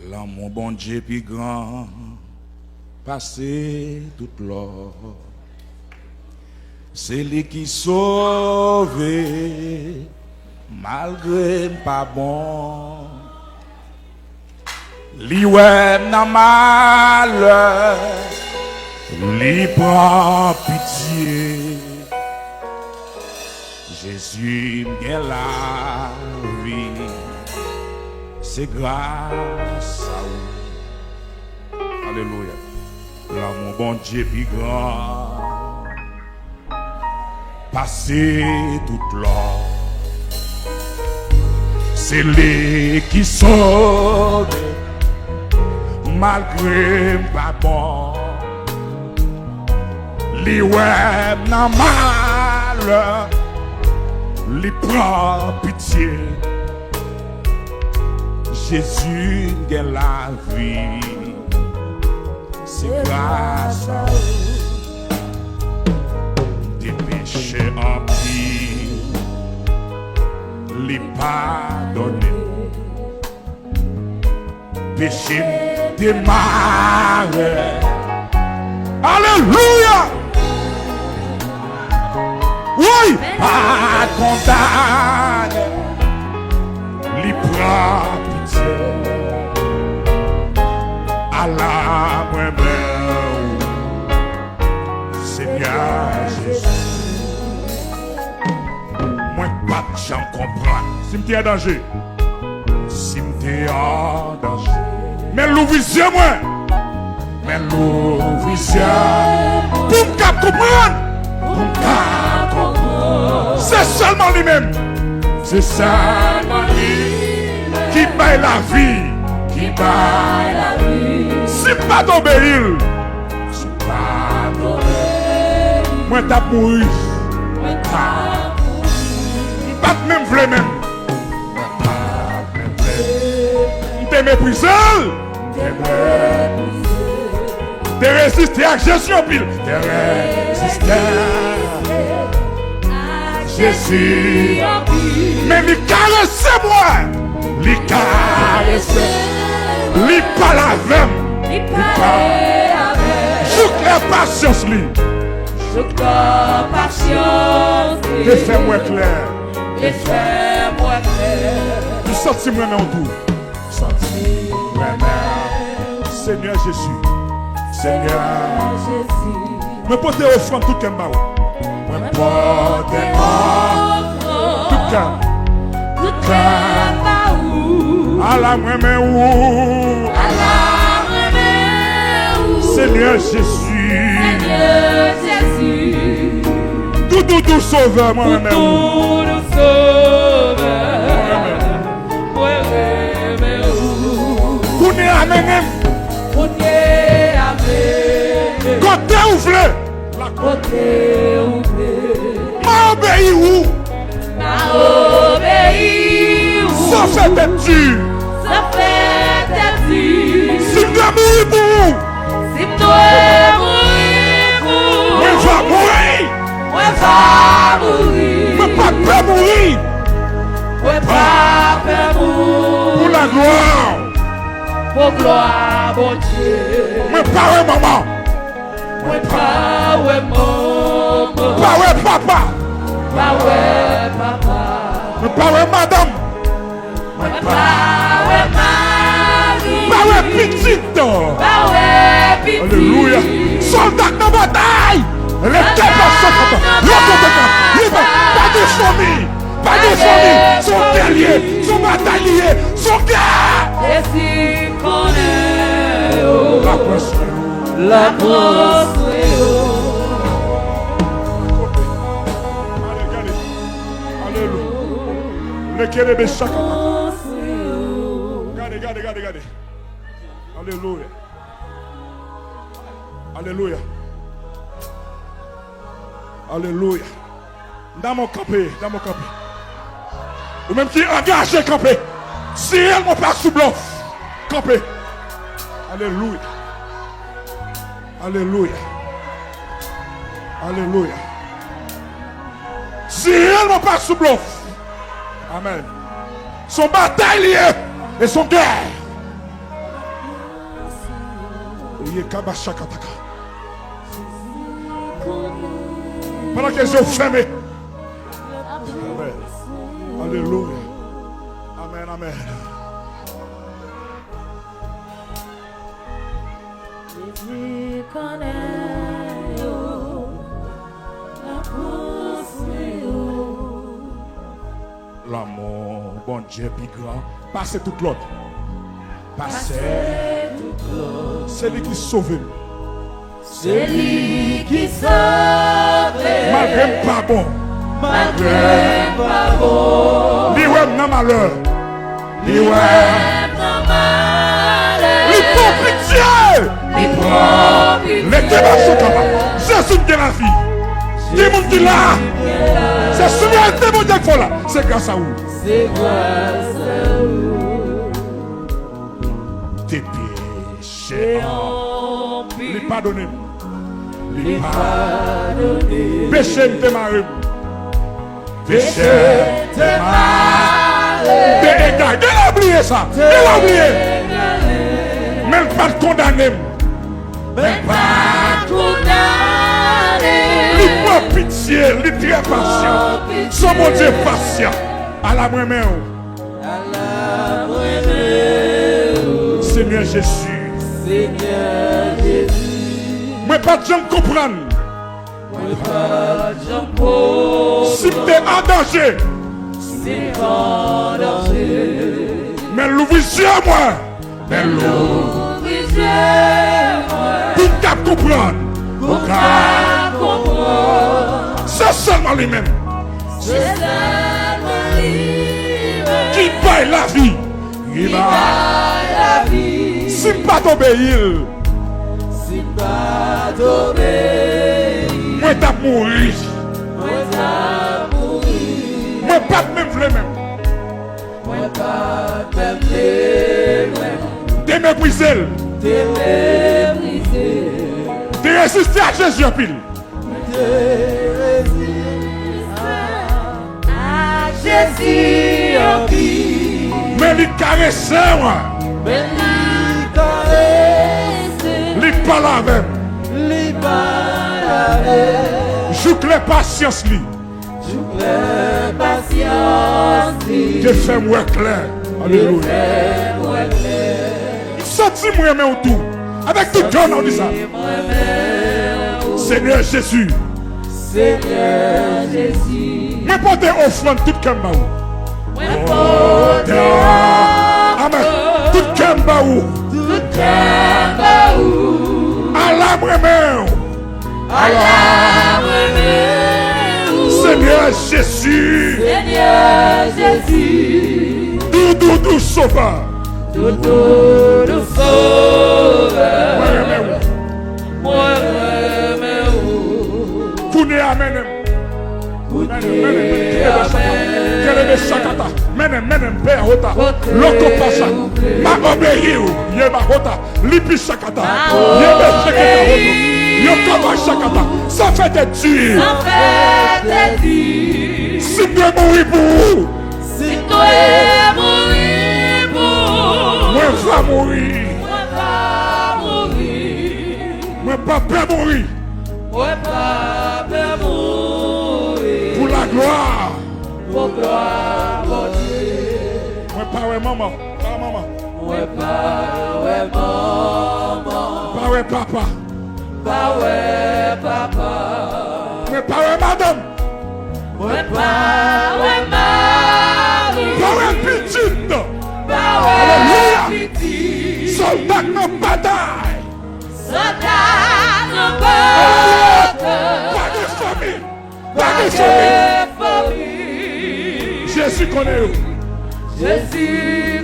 L'amour bon Dieu plus grand, passé toute l'or. C'est lui qui sauve, malgré pas bon. Li ouais n'a malheur, li prend pitié. Jésus m'gain la vie, c'est grâce à vous. Alléluia. L'amour bon Dieu plus grand, passé toute l'or. C'est lui qui sauve, malgré pas bon. Li ouais n'a malheur, li prend pitié. Jésus gagne la vie, c'est grâce à vous. Des péchés en pile, li pardonné. Péché démarré. Alléluia. Oui, pas condamné. Li prend pitié. À la moi-même, Seigneur Jésus. Moi, pas de gens comprendre. Si m'te en danger, si m'te en danger. Mais l'ouvrier, moi. Mais l'ouvrier, pour me comprendre. C'est seulement lui-même. C'est seulement lui qui baille la vie. Qui baille la vie. Si pas d'obéir. Si pas d'obéir. Moi t'as mouru. Moi t'as mouru. Pas même vle même. Pas même vle. T'es méprisé. T'es méprisé. T'es résisté à Jésus en pile. T'es résisté. Jésus, mais lui caresse moi, lui caresse, lui pas la veine, lui pas. Joue la patience lui, joue la patience. Et fais-moi clair, et fais-moi clair. Tu sens moi en tout, senti moi Seigneur Jésus, Seigneur Jésus. Me porter offrande tout qu'un baou. Tout cœur, à la moi-même où, Seigneur Jésus, tout sauveur, moi-même où, vous n'êtes à même, côté ouvré, la côté ouvré. M'a obéi où? M'a obéi où? Ça fait têtu. Ça fait têtu. Si m'dois mourir pour vous. Si m'dois mourir pour vous. Moi va mourir. Moi va mourir. Moi pas peur mourir. Moi pas peur mourir. Pour la gloire. Pour gloire, bon Dieu. Moi pas ouais maman. Moi pas ouais maman. Pas ouais papa. Pas ouais papa. Pas ouais madame. Pas ouais mari. Pas ouais petite. Pas ouais petite. Alléluia. Soldat dans la bataille. Restez pas sans papa. Pas de famille. Pas de famille. Son guerrier. Son bataillé. Son gars. Et si qu'on est la grosse. Regardez. Alléluia. Alléluia. Alléluia. Dans mon campé. Ou même qui engage campé. Si elle m'a pas sous blanc. Campé. Alléluia. Alléluia. Alléluia. Si elle m'a pas sous blanc. Amen. Son bataille et son guerre. Pendant que les yeux fermés. Amen. Alléluia. Amen, amen. L'amour, bon Dieu, plus grand. Passez tout l'autre. Passez tout l'autre. C'est lui qui sauve. C'est lui qui sauve. Malgré pas bon. Malgré pas bon. Lui ouais non malheur. Lui ouais non malheur. Lui prend pitié. Lui prend pitié. Les témoins sont capables. Jésus de la vie. Dis mon qui là. C'est souvent un témoin qui faut là. C'est grâce à vous. C'est grâce à vous. Tes péchés. Lui pardonner. Lui pardonner. Péché te marre. Péché te marre. T'es égal. Il a oublié ça. Il a oublié. Même pas de condamner. Même pas de condamner. Lui prend pitié. Lui très patient. Son mon Dieu patient. À la moi-même. À la moi-même. Seigneur Jésus. Seigneur Jésus. Moi pas de gens comprendre. Moi pas de gens comprendre. Si tu es en danger. Si en danger. Mais l'ouvrier moi. Mais l'ouvrier moi. Pour qu'à comprendre. Pour qu'à comprendre. C'est seulement lui-même. C'est seulement lui-même. Qui paye la vie. Qui paye la vie. Si pas t'obéir. Si pas t'obéir. Moi t'as mouru. Moi t'as mouru. Moi pas même vle même. Moi pas même vle. T'es méprisé. T'es méprisé. T'es résisté à Jésus en pile. T'es résisté à Jésus en pile. Mais il caresse moi. Mais il caresse. Il parle avec. Il parle avec. Joue les patience lui. Joue les patience lui. Que fait moi clair. Alléluia. Senti moi mais autour. Avec tout cœur on dit ça. Seigneur Jésus. Seigneur Jésus. Mais portez offrande tout cœur baou. Amen. Tout cœur baou. Tout cœur baou. À la moi-même. À la moi-même. Seigneur Jésus. Seigneur Jésus. Doudou sauveur. Doudou sauveur. Moi remets où. Kouné amen. Menem père hota. Loko pasa. Ma obéi ou. Yeba hota. Lipi sakata. Yeba seketa hoto. Yokaba sakata. Ça fait des durs. Ça fait des durs. Si tu es mourir pour vous. Si tu es mourir pour. Moi va mourir. Moi va mourir. Moi pas peur mourir. Moi pas peur mourir. Pour la gloire. Pour gloire, mon Dieu. Moi pas ouais maman. Pas maman. Moi pas ouais maman. Pas ouais papa. Pas ouais papa. Moi pas ouais madame. Moi pas ouais mari. Pas ouais petite. Pas ouais petit. Soldat non bataille. Soldat non bataille. Pas de famille. Pas de famille. Jésus Jésus connaît. Jésus